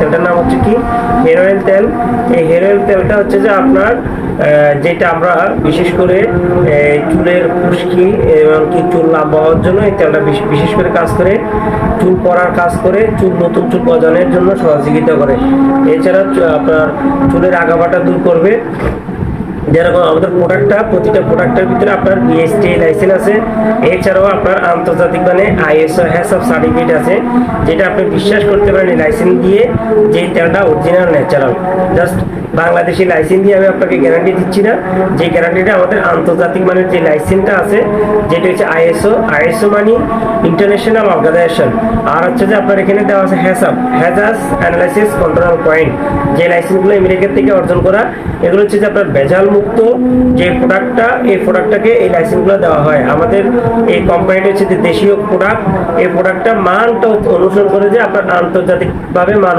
তেলটার নাম হচ্ছে কি হেয়ার অয়েল তেল। এই হেয়ার অয়েল তেলটা হচ্ছে যে আপনার যেটা আমরা বিশেষ করে চুলের খুশকি এবং কি চুল লম্বা হওয়ার জন্য এই তেলটা বিশেষ করে কাজ করে, চুল পড়ার কাজ করে, চুল নতুন চুল গজানোর জন্য সহযোগিতা করে। এছাড়া আপনার চুলের আগাবাটা দূর করবে। যেরকম আমাদের প্রতিটা প্রোডাক্টের ভিতরে আপনার বিএসটি লাইসেন্স আছে, এছাড়াও আপনার আন্তর্জাতিক মানে আইএসও হ্যাসব সার্টিফিকেট আছে, যেটা আপনি বিশ্বাস করতে পারেন এই লাইসেন্স দিয়ে যে তেলটা original natural. Just Bangladeshi licence দিয়ে আমি আপনাকে গ্যারান্টি দিচ্ছি না, যে গ্যারান্টিটা আমাদের আন্তর্জাতিক মানের যে লাইসেন্সটা আছে, যেটা হচ্ছে আইএসও মানে ইন্টারন্যাশনাল অর্গানাইজেশন। আর হচ্ছে যে আপনার এখানে দেওয়া আছে হ্যাজাস অ্যানালাইসিস কন্ট্রোল পয়েন্ট, যে লাইসেন্সগুলো আমেরিকা থেকে অর্জন করা। এগুলো হচ্ছে যে আপনার ভেজাল মুক্ত যে প্রোডাক্টটা, এই প্রোডাক্টটাকে এই লাইসেন্সগুলো দেওয়া হয়। আমাদের এই কোম্পানিটা হচ্ছে যে দেশীয় প্রোডাক্ট, এই প্রোডাক্টটা মানটা অনুসরণ করে যে আপনার আন্তর্জাতিকভাবে মান